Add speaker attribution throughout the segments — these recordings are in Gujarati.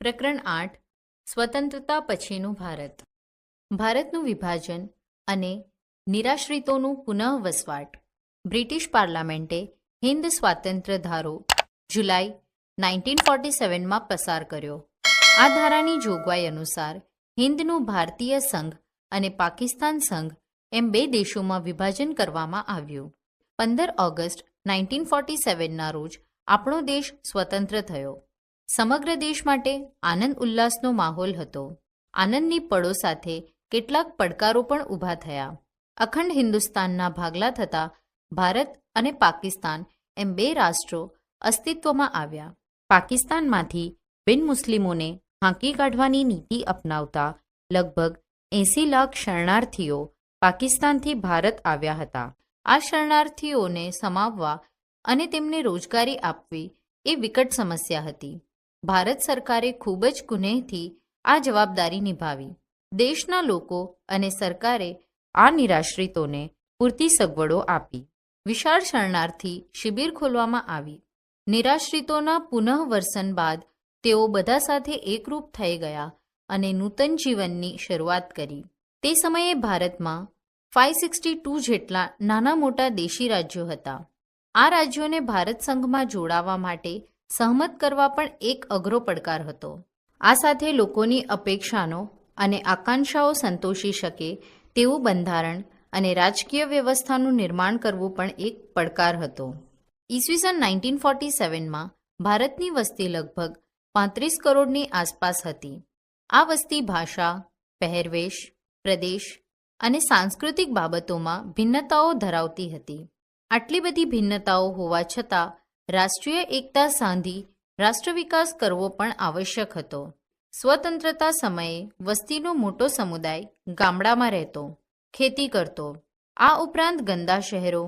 Speaker 1: પ્રકરણ 8 સ્વતંત્રતા પછીનું ભારત. ભારતનું વિભાજન અને નિરાશ્રિતોનું પુનઃવસવાટ. બ્રિટિશ પાર્લામેન્ટે હિન્દ સ્વાતંત્ર્ય ધારો જુલાઈ 1947માં પસાર કર્યો. આ ધારાની જોગવાઈ અનુસાર હિન્દનું ભારતીય સંઘ અને પાકિસ્તાન સંઘ એમ બે દેશોમાં વિભાજન કરવામાં આવ્યું. 15 ઓગસ્ટ 1947ના રોજ આપણો દેશ સ્વતંત્ર થયો. સમગ્ર દેશ માટે આનંદ ઉલ્લાસનો માહોલ હતો. આનંદની પળો સાથે કેટલાક પડકારો પણ ઊભા થયા. અખંડ હિન્દુસ્તાનના ભાગલા થતાં ભારત અને પાકિસ્તાન એમ બે રાષ્ટ્રો અસ્તિત્વમાં આવ્યા. પાકિસ્તાનમાંથી બિન મુસ્લિમોને હાંકી કાઢવાની નીતિ અપનાવતા લગભગ 80 લાખ શરણાર્થીઓ પાકિસ્તાનથી ભારત આવ્યા હતા. આ શરણાર્થીઓને સમાવવા અને તેમને રોજગારી આપવી એ વિકટ સમસ્યા હતી. ભારત સરકારે ખૂબ જ કુનેહથી આ જવાબદારી નિભાવી. દેશના લોકો અને સરકારે આ નિરાશ્રિતોને પૂરતી સગવડો આપી. વિશાળ શરણાર્થી શિબિર ખોલવામાં આવી. નિરાશ્રિતોના પુનઃવસન બાદ તેઓ બધા સાથે એકરૂપ થઈ ગયા અને નૂતન જીવનની શરૂઆત કરી. તે સમયે ભારતમાં 562 જેટલા નાના મોટા દેશી રાજ્યો હતા. આ રાજ્યોને ભારત સંઘમાં જોડાવા માટે સહમત કરવા પણ એક અઘરો પડકાર હતો. આ સાથે લોકોની અપેક્ષાનો અને આકાંક્ષાઓ સંતોષી શકે તેવું બંધારણ અને રાજકીય વ્યવસ્થાનું નિર્માણ કરવું પણ એક પડકાર હતો. ઈસવીસન 1947માં ભારતની વસ્તી લગભગ 35 કરોડની આસપાસ હતી. આ વસ્તી ભાષા, પહેરવેશ, પ્રદેશ અને સાંસ્કૃતિક બાબતોમાં ભિન્નતાઓ ધરાવતી હતી. આટલી બધી ભિન્નતાઓ હોવા છતાં રાષ્ટ્રીય એકતા સાંધી રાષ્ટ્ર વિકાસ કરવો પણ આવશ્યક હતો. સ્વતંત્રતા સમયે વસ્તીનો મોટો સમુદાય ગામડામાં રહેતો, ખેતી કરતો. આ ઉપરાંત ગંદા શહેરો,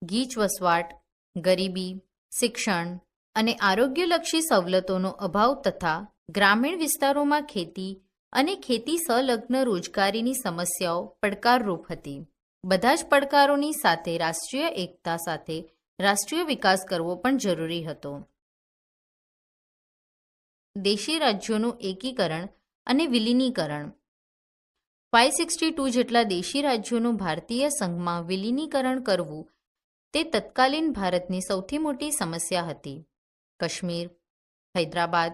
Speaker 1: ગીચ વસવાટ, ગરીબી, શિક્ષણ અને આરોગ્યલક્ષી સવલતોનો અભાવ તથા ગ્રામીણ વિસ્તારોમાં ખેતી અને ખેતી સંલગ્ન રોજગારીની સમસ્યાઓ પડકારરૂપ હતી. બધા જ પડકારોની સાથે રાષ્ટ્રીય એકતા સાથે રાષ્ટ્રીય વિકાસ કરવો પણ જરૂરી હતો. દેશી રાજ્યોનું એકીકરણ અને વિલીનીકરણ. 562 જેટલા દેશી રાજ્યોનું ભારતીય સંઘમાં વિલીનીકરણ કરવું તે તત્કાલીન ભારતની સૌથી મોટી સમસ્યા હતી. કાશ્મીર, હૈદરાબાદ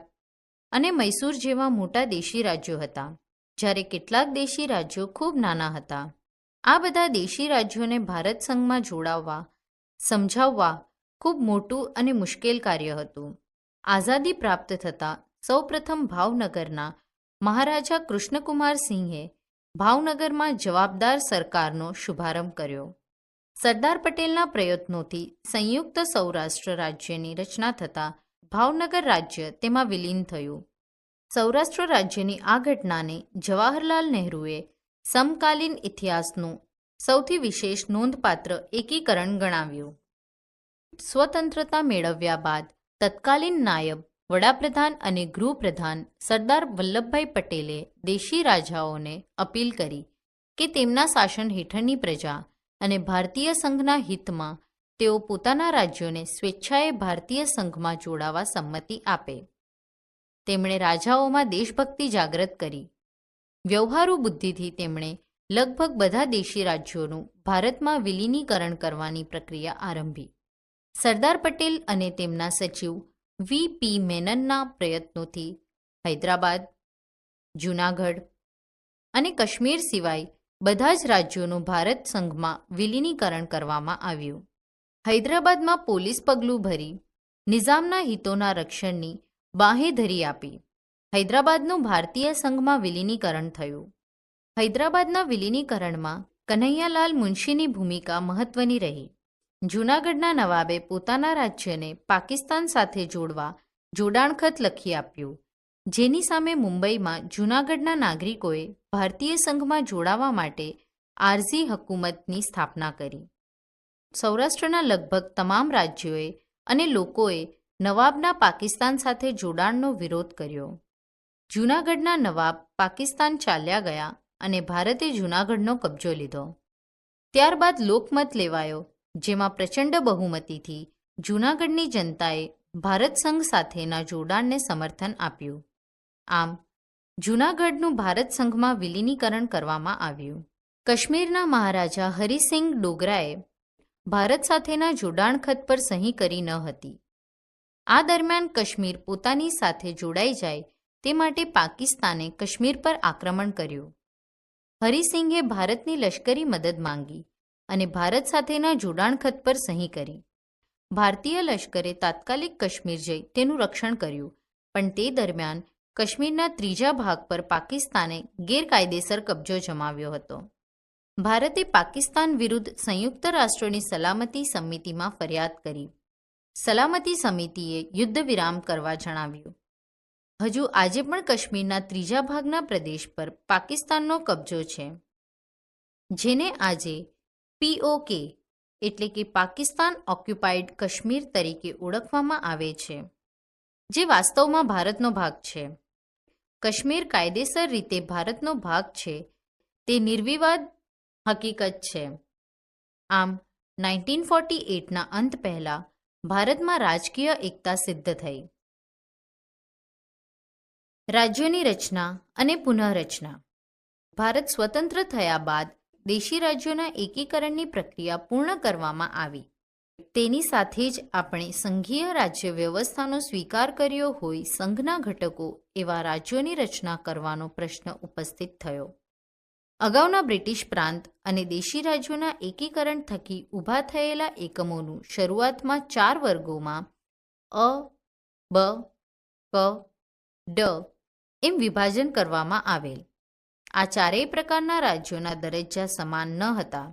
Speaker 1: અને મૈસૂર જેવા મોટા દેશી રાજ્યો હતા, જ્યારે કેટલાક દેશી રાજ્યો ખૂબ નાના હતા. આ બધા દેશી રાજ્યોને ભારત સંઘમાં જોડાવવા સમજાવવા ખૂબ મોટું અને મુશ્કેલ કાર્ય હતું. આઝાદી પ્રાપ્ત થતાં સૌપ્રથમ ભાવનગરના મહારાજા કૃષ્ણકુમાર સિંહે ભાવનગરમાં જવાબદાર સરકારનો શુભારંભ કર્યો. સરદાર પટેલના પ્રયત્નોથી સંયુક્ત સૌરાષ્ટ્ર રાજ્યની રચના થતાં ભાવનગર રાજ્ય તેમાં વિલીન થયું. સૌરાષ્ટ્ર રાજ્યની આ ઘટનાને જવાહરલાલ નહેરુએ સમકાલીન ઇતિહાસનું સૌથી વિશેષ નોંધપાત્ર એકીકરણ ગણાવ્યું. સ્વતંત્રતા મેળવ્યા બાદ તત્કાલીન નાયબ વડાપ્રધાન અને ગૃહપ્રધાન સરદાર વલ્લભભાઈ પટેલે દેશી રાજાઓને અપીલ કરી કે તેમના શાસન હેઠળની પ્રજા અને ભારતીય સંઘના હિતમાં તેઓ પોતાના રાજ્યોને સ્વેચ્છાએ ભારતીય સંઘમાં જોડાવા સંમતિ આપે. તેમણે રાજાઓમાં દેશભક્તિ જાગૃત કરી. વ્યવહારુ બુદ્ધિથી તેમણે લગભગ બધા દેશી રાજ્યોનું ભારતમાં વિલીનીકરણ કરવાની પ્રક્રિયા આરંભી. સરદાર પટેલ અને તેમના સચિવ વી.પી. મેનનના પ્રયત્નોથી હૈદરાબાદ, જૂનાગઢ અને કાશ્મીર સિવાય બધા જ રાજ્યોનું ભારત સંઘમાં વિલીનીકરણ કરવામાં આવ્યું. હૈદરાબાદમાં પોલીસ પગલું ભરી નિઝામના હિતોના રક્ષણની બાંહેધરી આપી. હૈદરાબાદનું ભારતીય સંઘમાં વિલીનીકરણ થયું. હૈદરાબાદના વિલીનીકરણમાં કન્હૈયાલાલ મુનશીની ભૂમિકા મહત્વની રહી. જૂનાગઢના નવાબે પોતાના રાજ્યને પાકિસ્તાન સાથે જોડવા જોડાણખત લખી આપ્યું, જેની સામે મુંબઈમાં જૂનાગઢના નાગરિકોએ ભારતીય સંઘમાં જોડાવા માટે આરઝી હકુમતની સ્થાપના કરી. સૌરાષ્ટ્રના લગભગ તમામ રાજ્યોએ અને લોકોએ નવાબના પાકિસ્તાન સાથે જોડાણનો વિરોધ કર્યો. જૂનાગઢના નવાબ પાકિસ્તાન ચાલ્યા ગયા અને ભારતે જૂનાગઢનો કબજો લીધો. ત્યારબાદ લોકમત લેવાયો, જેમાં પ્રચંડ બહુમતીથી જૂનાગઢની જનતાએ ભારત સંઘ સાથેના જોડાણને સમર્થન આપ્યું. આમ જૂનાગઢનું ભારત સંઘમાં વિલીનીકરણ કરવામાં આવ્યું. કાશ્મીરના મહારાજા હરિસિંગ ડોગરાએ ભારત સાથેના જોડાણ ખત પર સહી કરી ન હતી. આ દરમિયાન કાશ્મીર પોતાની સાથે જોડાઈ જાય તે માટે પાકિસ્તાને કાશ્મીર પર આક્રમણ કર્યું. હરિસિંઘે ભારતની લશ્કરી મદદ માંગી અને ભારત સાથેના જોડાણ ખત પર સહી કરી. ભારતીય લશ્કરે તાત્કાલિક કાશ્મીર જઈ તેનું રક્ષણ કર્યું, પણ તે દરમિયાન કાશ્મીરના ત્રીજા ભાગ પર પાકિસ્તાને ગેરકાયદેસર કબજો જમાવ્યો હતો. ભારતે પાકિસ્તાન વિરુદ્ધ સંયુક્ત રાષ્ટ્રોની સલામતી સમિતિમાં ફરિયાદ કરી. સલામતી સમિતિએ યુદ્ધ વિરામ કરવા જણાવ્યું. હજુ આજે પણ કાશ્મીરના ત્રીજા ભાગના પ્રદેશ પર પાકિસ્તાનનો કબજો છે, જેને આજે POK એટલે કે પાકિસ્તાન ઓક્યુપાઈડ કાશ્મીર તરીકે ઓળખવામાં આવે છે, જે વાસ્તવમાં ભારતનો ભાગ છે. કાશ્મીર કાયદેસર રીતે ભારતનો ભાગ છે તે નિર્વિવાદ હકીકત છે. આમ 1948ના અંત પહેલા ભારતમાં રાજકીય એકતા સિદ્ધ થઈ. રાજ્યોની રચના અને પુનઃરચના. ભારત સ્વતંત્ર થયા બાદ દેશી રાજ્યોના એકીકરણની પ્રક્રિયા પૂર્ણ કરવામાં આવી. તેની સાથે જ આપણે સંઘીય રાજ્ય વ્યવસ્થાનો સ્વીકાર કર્યો હોય સંઘના ઘટકો એવા રાજ્યોની રચના કરવાનો પ્રશ્ન ઉપસ્થિત થયો. અગાઉના બ્રિટિશ પ્રાંત અને દેશી રાજ્યોના એકીકરણ થકી ઊભા થયેલા એકમોનું શરૂઆતમાં 4 વર્ગોમાં અ, બ, ક, ડ એમ વિભાજન કરવામાં આવેલ. આ ચારેય પ્રકારના રાજ્યોના દરજ્જા સમાન ન હતા.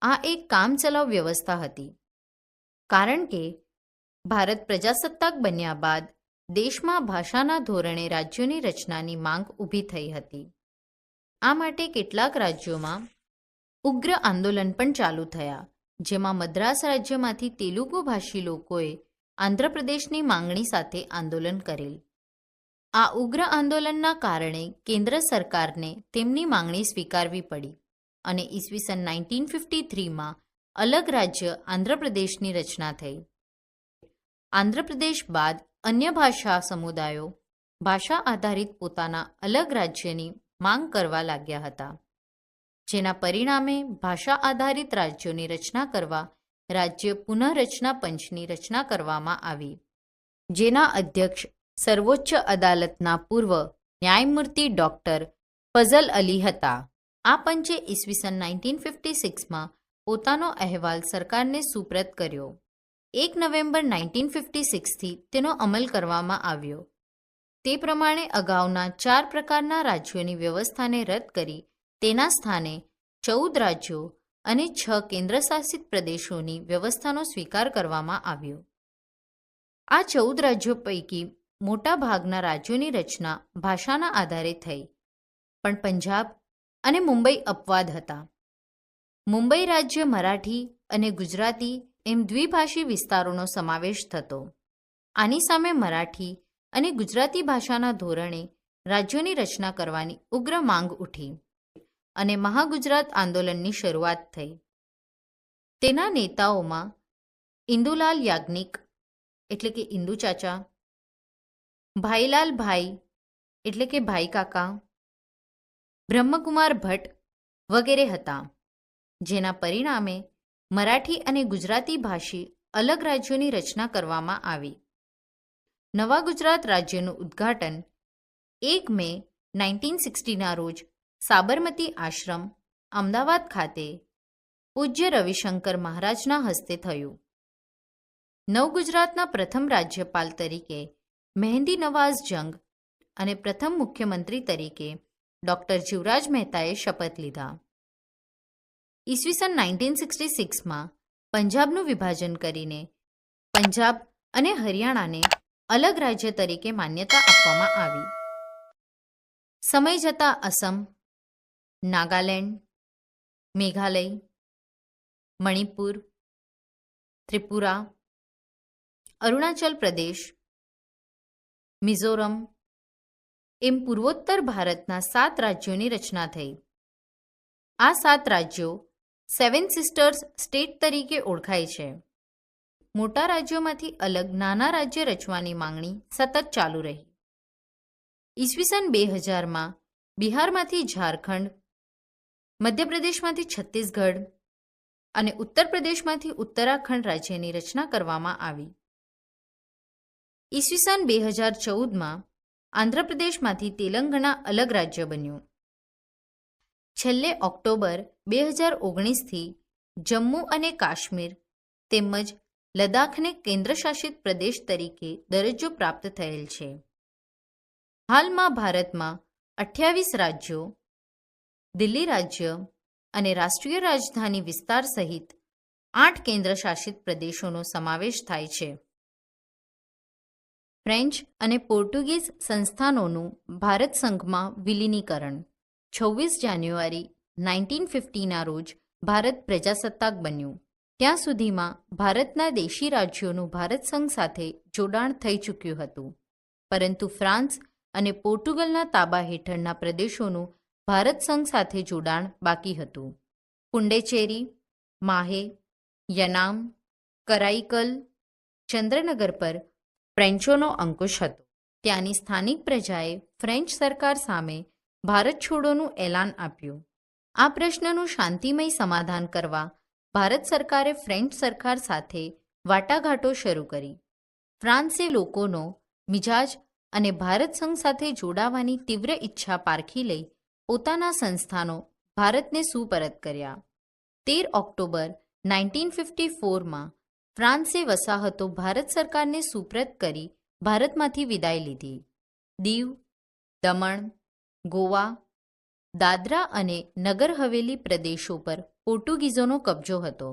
Speaker 1: આ એક કામચલાઉ વ્યવસ્થા હતી, કારણ કે ભારત પ્રજાસત્તાક બન્યા બાદ દેશમાં ભાષાના ધોરણે રાજ્યોની રચનાની માંગ ઊભી થઈ હતી. આ માટે કેટલાક રાજ્યોમાં ઉગ્ર આંદોલન પણ ચાલુ થયા, જેમાં મદ્રાસ રાજ્યમાંથી તેલુગુ ભાષી લોકોએ આંધ્રપ્રદેશની માંગણી સાથે આંદોલન કરેલ. આ ઉગ્ર આંદોલનના કારણે કેન્દ્ર સરકારને તેમની માંગણી સ્વીકારવી પડી અને ઈસવીસન 1953માં અલગ રાજ્ય આંધ્રપ્રદેશની રચના થઈ. આંધ્રપ્રદેશ બાદ અન્ય ભાષા સમુદાયો ભાષા આધારિત પોતાના અલગ રાજ્યની માંગ કરવા લાગ્યા હતા, જેના પરિણામે ભાષા આધારિત રાજ્યોની રચના કરવા રાજ્ય પુનઃરચના પંચની રચના કરવામાં આવી, જેના અધ્યક્ષ સર્વોચ્ચ અદાલતના પૂર્વ ન્યાયમૂર્તિ ડૉક્ટર ફઝલ અલી હતા. આ પંચે ઈસવીસન 1956માં પોતાનો અહેવાલ સરકારને સુપ્રત કર્યો. 1 નવેમ્બર 1956થી તેનો અમલ કરવામાં આવ્યો. તે પ્રમાણે અગાઉના 4 પ્રકારના રાજ્યોની વ્યવસ્થાને રદ કરી તેના સ્થાને 14 રાજ્યો અને 6 કેન્દ્રશાસિત પ્રદેશોની વ્યવસ્થાનો સ્વીકાર કરવામાં આવ્યો. આ 14 રાજ્યો પૈકી મોટા ભાગના રાજ્યોની રચના ભાષાના આધારે થઈ, પણ પંજાબ અને મુંબઈ અપવાદ હતા. મુંબઈ રાજ્ય મરાઠી અને ગુજરાતી એમ દ્વિભાષી વિસ્તારોનો સમાવેશ થતો. આની સામે મરાઠી અને ગુજરાતી ભાષાના ધોરણે રાજ્યોની રચના કરવાની ઉગ્ર માંગ ઉઠી અને મહાગુજરાત આંદોલનની શરૂઆત થઈ. તેના નેતાઓમાં ઇન્દુલાલ યાજ્ઞિક એટલે કે ઇન્દુ ચાચા, ભાઈલાલ ભાઈ એટલે કે ભાઈ કાકા, બ્રહ્મકુમાર ભટ્ટ વગેરે હતા, જેના પરિણામે મરાઠી અને ગુજરાતી ભાષી અલગ રાજ્યોની રચના કરવામાં આવી. નવા ગુજરાત રાજ્યનું ઉદ્ઘાટન 1 મે 1960ના રોજ સાબરમતી આશ્રમ, અમદાવાદ ખાતે પૂજ્ય રવિશંકર મહારાજના હસ્તે થયું. નવગુજરાતના પ્રથમ રાજ્યપાલ તરીકે મહેંદી નવાઝ જંગ અને પ્રથમ મુખ્યમંત્રી તરીકે ડૉક્ટર જીવરાજ મહેતાએ શપથ લીધા. ઈસવીસન 1966માં પંજાબનું વિભાજન કરીને પંજાબ અને હરિયાણાને અલગ રાજ્ય તરીકે માન્યતા આપવામાં આવી. સમય જતાં અસમ, નાગાલેન્ડ, મેઘાલય, મણિપુર, ત્રિપુરા, અરુણાચલ પ્રદેશ, મિઝોરમ એમ પૂર્વોત્તર ભારતના 7 રાજ્યોની રચના થઈ. આ 7 રાજ્યો 7 સિસ્ટર્સ સ્ટેટ તરીકે ઓળખાય છે. મોટા રાજ્યોમાંથી અલગ નાના રાજ્ય રચવાની માંગણી સતત ચાલુ રહી. ઈસવીસન 2000માં બિહારમાંથી ઝારખંડ, મધ્યપ્રદેશમાંથી છત્તીસગઢ અને ઉત્તર પ્રદેશમાંથી ઉત્તરાખંડ રાજ્યની રચના કરવામાં આવી. ઈસવીસન 2014માં આંધ્રપ્રદેશમાંથી તેલંગાણા અલગ રાજ્ય બન્યું. છેલ્લે ઓક્ટોબર 2019થી જમ્મુ અને કાશ્મીર તેમજ લદ્દાખને કેન્દ્રશાસિત પ્રદેશ તરીકે દરજ્જો પ્રાપ્ત થયેલ છે. હાલમાં ભારતમાં 28 રાજ્યો, દિલ્હી રાજ્ય અને રાષ્ટ્રીય રાજધાની વિસ્તાર સહિત 8 કેન્દ્રશાસિત પ્રદેશોનો સમાવેશ થાય છે. ફ્રેન્ચ અને પોર્ટુગીઝ સંસ્થાનોનું ભારત સંઘમાં વિલીનીકરણ. 26 જાન્યુઆરી 1950ના રોજ ભારત પ્રજાસત્તાક બન્યું. ત્યાં સુધીમાં ભારતના દેશી રાજ્યોનું ભારત સંઘ સાથે જોડાણ થઈ ચૂક્યું હતું, પરંતુ ફ્રાન્સ અને પોર્ટુગલના તાબા હેઠળના પ્રદેશોનું ભારત સંઘ સાથે જોડાણ બાકી હતું. પુંડેચેરી, માહે, યનામ, કરાઈકલ, ચંદ્રનગર પર ફ્રેન્ચોનો અંકુશ હતો. ત્યાંની સ્થાનિક પ્રજાએ ફ્રેન્ચ સરકાર સામે ભારત છોડોનું એલાન આપ્યું. આ પ્રશ્નનું શાંતિમય સમાધાન કરવા ભારત સરકારે ફ્રેન્ચ સરકાર સાથે વાટાઘાટો શરૂ કરી. ફ્રાન્સે લોકોનો મિજાજ અને ભારત સંઘ સાથે જોડાવાની તીવ્ર ઈચ્છા પારખી લઈ પોતાના સંસ્થાનો ભારતને સુપરત કર્યા. 13 ઓક્ટોબર 1954માં ફ્રાન્સે વસાહતો ભારત સરકારને સુપરત કરી ભારતમાંથી વિદાય લીધી. દીવ, દમણ, ગોવા, દાદરા અને નગર હવેલી પ્રદેશો પર પોર્ટુગીઝોનો કબજો હતો.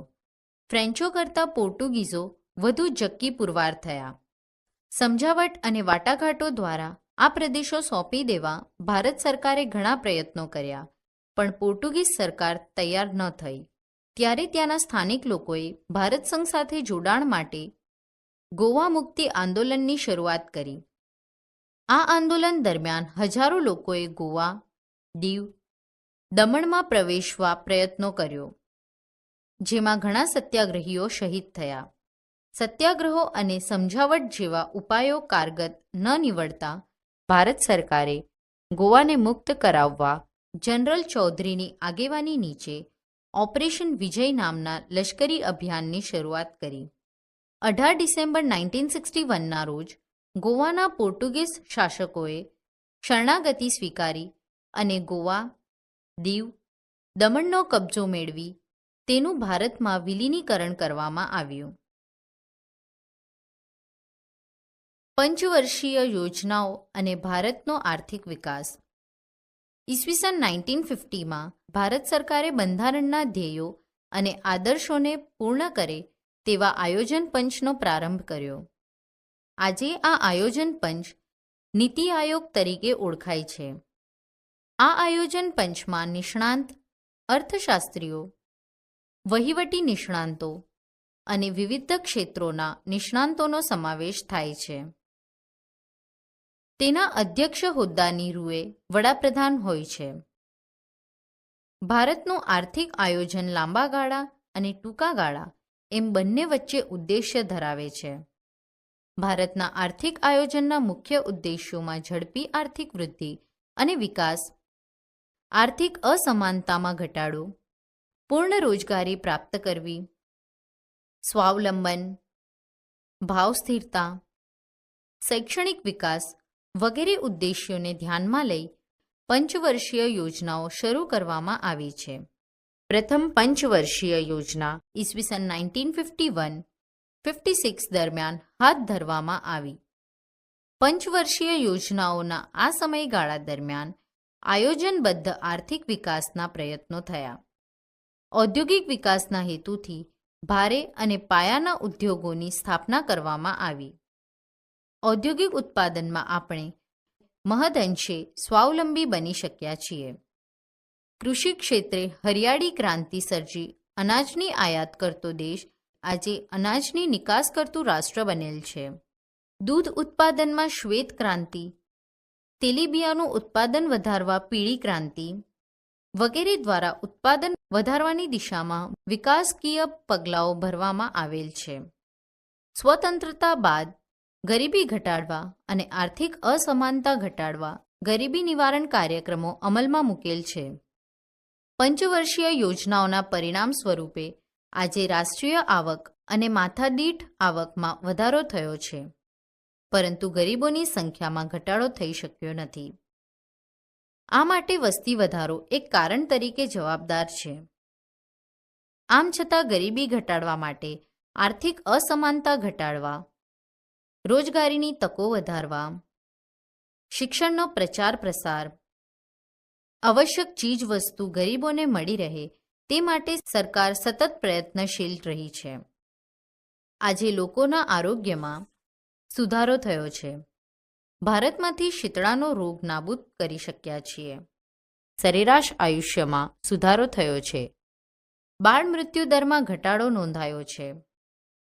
Speaker 1: ફ્રેન્ચો કરતાં પોર્ટુગીઝો વધુ જક્કી પુરવાર થયા. સમજાવટ અને વાટાઘાટો દ્વારા આ પ્રદેશો સોંપી દેવા ભારત સરકારે ઘણા પ્રયત્નો કર્યા, પણ પોર્ટુગીઝ સરકાર તૈયાર ન થઈ. ત્યારે ત્યાંના સ્થાનિક લોકોએ ભારત સંઘ સાથે જોડાણ માટે ગોવા મુક્તિ આંદોલનની શરૂઆત કરી. આ આંદોલન દરમિયાન હજારો લોકોએ ગોવા, દીવ, દમણમાં પ્રવેશવા પ્રયત્નો કર્યો, જેમાં ઘણા સત્યાગ્રહીઓ શહીદ થયા. સત્યાગ્રહો અને સમજાવટ જેવા ઉપાયો કારગત ન નીવડતા ભારત સરકારે ગોવાને મુક્ત કરાવવા જનરલ ચૌધરીની આગેવાની નીચે ઓપરેશન વિજય નામના લશ્કરી અભિયાનની શરૂઆત કરી. 18 ડિસેમ્બર 1961ના રોજ ગોવાના પોર્ટુગીઝ શાસકોએ શરણાગતિ સ્વીકારી અને ગોવા, દીવ, દમણનો કબજો મેળવી તેનું ભારતમાં વિલીનીકરણ કરવામાં આવ્યું. પંચવર્ષીય યોજનાઓ અને ભારતનો આર્થિક વિકાસ. ઈસવીસન 1950માં ભારત સરકારે બંધારણના ધ્યેયો અને આદર્શોને પૂર્ણ કરે તેવા આયોજન પંચનો પ્રારંભ કર્યો. આજે આ આયોજન પંચ નીતિ આયોગ તરીકે ઓળખાય છે. આ આયોજન પંચમાં નિષ્ણાંત અર્થશાસ્ત્રીઓ, વહીવટી નિષ્ણાંતો અને વિવિધ ક્ષેત્રોના નિષ્ણાંતોનો સમાવેશ થાય છે. તેના અધ્યક્ષ હોદ્દાની રૂએ વડાપ્રધાન હોય છે. ભારતનું આર્થિક આયોજન લાંબા ગાળા અને ટૂંકા ગાળા એમ બંને વચ્ચે ઉદ્દેશ્ય ધરાવે છે. ભારતના આર્થિક આયોજનના મુખ્ય ઉદ્દેશ્યોમાં ઝડપી આર્થિક વૃદ્ધિ અને વિકાસ, આર્થિક અસમાનતામાં ઘટાડો, પૂર્ણ રોજગારી પ્રાપ્ત કરવી, સ્વાવલંબન, ભાવ સ્થિરતા, શૈક્ષણિક વિકાસ વગેરે ઉદ્દેશ્યોને ધ્યાનમાં લઈ પંચવર્ષીય યોજનાઓ શરૂ કરવામાં આવી છે. પ્રથમ પંચવર્ષીય યોજના ઈસવીસન 1951-56 દરમિયાન હાથ ધરવામાં આવી. પંચવર્ષીય યોજનાઓના આ સમયગાળા દરમિયાન આયોજનબદ્ધ આર્થિક વિકાસના પ્રયત્નો થયા. ઔદ્યોગિક વિકાસના હેતુથી ભારે અને પાયાના ઉદ્યોગોની સ્થાપના કરવામાં આવી. ઔદ્યોગિક ઉત્પાદનમાં આપણે મહદઅંશે સ્વાવલંબી બની શક્યા છીએ. કૃષિ ક્ષેત્રે હરિયાળી ક્રાંતિ સર્જી અનાજની આયાત કરતો દેશ આજે અનાજની નિકાસ કરતું રાષ્ટ્ર બનેલ છે. દૂધ ઉત્પાદનમાં શ્વેત ક્રાંતિ, તેલીબિયાંનું ઉત્પાદન વધારવા પીળી ક્રાંતિ વગેરે દ્વારા ઉત્પાદન વધારવાની દિશામાં વિકાસકીય પગલાઓ ભરવામાં આવેલ છે. સ્વતંત્રતા બાદ ગરીબી ઘટાડવા અને આર્થિક અસમાનતા ઘટાડવા ગરીબી નિવારણ કાર્યક્રમો અમલમાં મૂકેલ છે. પંચવર્ષીય યોજનાઓના પરિણામ સ્વરૂપે આજે રાષ્ટ્રીય આવક અને માથાદીઠ આવકમાં વધારો થયો છે, પરંતુ ગરીબોની સંખ્યામાં ઘટાડો થઈ શક્યો નથી. આ માટે વસ્તી વધારો એક કારણ તરીકે જવાબદાર છે. આમ છતાં ગરીબી ઘટાડવા માટે આર્થિક અસમાનતા ઘટાડવા, રોજગારીની તકો વધારવા, શિક્ષણનો પ્રચાર પ્રસાર, આવશ્યક ચીજવસ્તુ ગરીબોને મળી રહે તે માટે સરકાર સતત પ્રયત્નશીલ રહી છે. આજે લોકોના આરોગ્યમાં સુધારો થયો છે. ભારતમાંથી શીતળાનો રોગ નાબૂદ કરી શક્યા છીએ. સરેરાશ આયુષ્યમાં સુધારો થયો છે. બાળ મૃત્યુ દરમાં ઘટાડો નોંધાયો છે.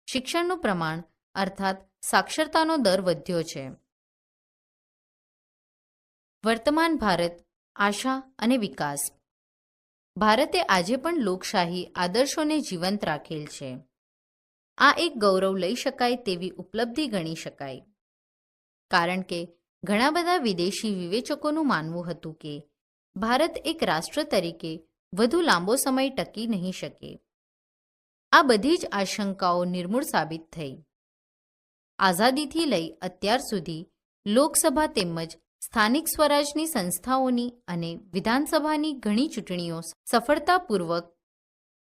Speaker 1: શિક્ષણનું પ્રમાણ અર્થાત સાક્ષરતાનો દર વધ્યો છે. વર્તમાન ભારત, આશા અને વિકાસ. ભારતે આજે પણ લોકશાહી આદર્શોને જીવંત રાખેલ છે. આ એક ગૌરવ લઈ શકાય તેવી ઉપલબ્ધિ ગણી શકાય, કારણ કે ઘણા બધા વિદેશી વિવેચકોનું માનવું હતું કે ભારત એક રાષ્ટ્ર તરીકે વધુ લાંબો સમય ટકી નહીં શકે. આ બધી જ આશંકાઓ નિર્મૂળ સાબિત થઈ. આઝાદીથી લઈ અત્યાર સુધી લોકસભા તેમજ સ્થાનિક સ્વરાજની સંસ્થાઓની અને વિધાનસભાની ઘણી ચૂંટણીઓ સફળતાપૂર્વક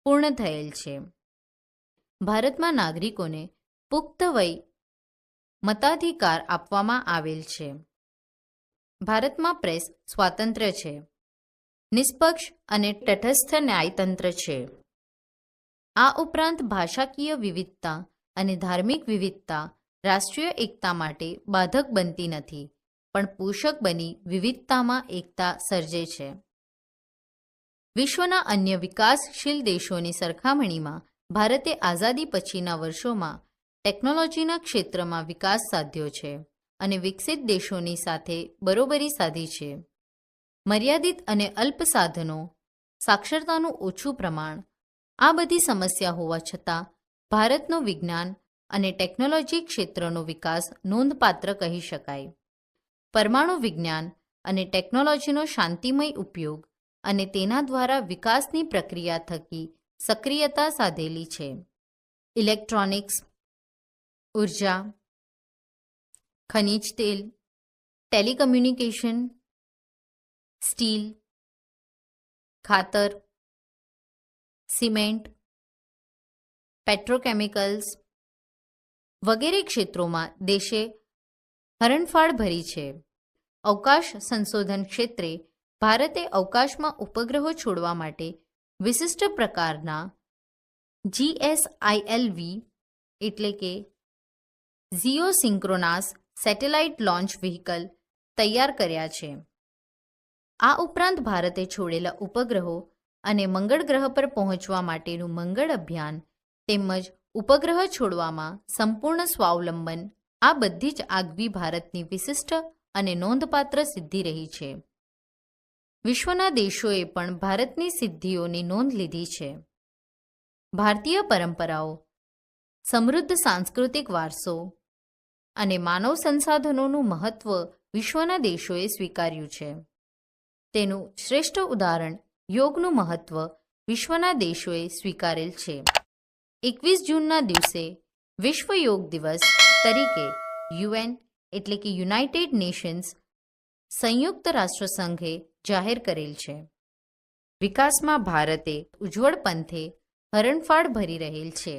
Speaker 1: પૂર્ણ થયેલ છે. ભારતમાં નાગરિકોને પુખ્ત વય મતાધિકાર આપવામાં આવેલ છે. ભારતમાં પ્રેસ સ્વાતંત્ર્ય છે. નિષ્પક્ષ અને તટસ્થ ન્યાયતંત્ર છે. આ ઉપરાંત ભાષાકીય વિવિધતા અને ધાર્મિક વિવિધતા રાષ્ટ્રીય એકતા માટે બાધક બનતી નથી, પણ પોષક બની વિવિધતામાં એકતા સર્જે છે. વિશ્વના અન્ય વિકાસશીલ દેશોની સરખામણીમાં ભારતે આઝાદી પછીના વર્ષોમાં ટેકનોલોજીના ક્ષેત્રમાં વિકાસ સાધ્યો છે અને વિકસિત દેશોની સાથે બરોબરી સાધી છે. મર્યાદિત અને અલ્પ સાધનો, સાક્ષરતાનું ઓછું પ્રમાણ, આ બધી સમસ્યા હોવા છતાં ભારતનો વિજ્ઞાન અને ટેકનોલોજી ક્ષેત્રનો વિકાસ નોંધપાત્ર કહી શકાય. પરમાણુ વિજ્ઞાન અને ટેકનોલોજીનો શાંતિમય ઉપયોગ અને તેના દ્વારા વિકાસની પ્રક્રિયા થકી સક્રિયતા સાધેલી છે. ઇલેક્ટ્રોનિક્સ, ઉર્જા, ખનિજ તેલ, ટેલિકમ્યુનિકેશન, સ્ટીલ, ખાતર, સિમેન્ટ, પેટ્રોકેમિકલ્સ વગેરે ક્ષેત્રોમાં દેશે હરણફાળ ભરી છે. અવકાશ સંશોધન ક્ષેત્રે ભારતે અવકાશમાં ઉપગ્રહો છોડવા માટે વિશિષ્ટ પ્રકારના GSILV એટલે કે ઝીઓસિંક્રોનાસ સેટેલાઇટ લોન્ચ વ્હીકલ તૈયાર કર્યા છે. આ ઉપરાંત ભારતે છોડેલા ઉપગ્રહો અને મંગળ ગ્રહ પર પહોંચવા માટેનું મંગળ અભિયાન તેમજ ઉપગ્રહ છોડવામાં સંપૂર્ણ સ્વાવલંબન, આ બધી જ આગવી ભારતની વિશિષ્ટ અને નોંધપાત્ર સિદ્ધિ રહી છે. વિશ્વના દેશોએ પણ ભારતની સિદ્ધિઓની નોંધ લીધી છે. ભારતીય પરંપરાઓ, સમૃદ્ધ સાંસ્કૃતિક વારસો અને માનવ સંસાધનોનું મહત્વ વિશ્વના દેશોએ સ્વીકાર્યું છે. તેનું શ્રેષ્ઠ ઉદાહરણ યોગનું મહત્વ વિશ્વના દેશોએ સ્વીકારેલ છે. 21 જૂનના દિવસે વિશ્વ યોગ દિવસ તરીકે UN એટલે કે યુનાઇટેડ નેશન્સ સંયુક્ત રાષ્ટ્રસંઘે જાહેર કરેલ છે. વિકાસમાં ભારતે ઉજ્જવળ પંથે હરણફાળ ભરી રહેલ છે.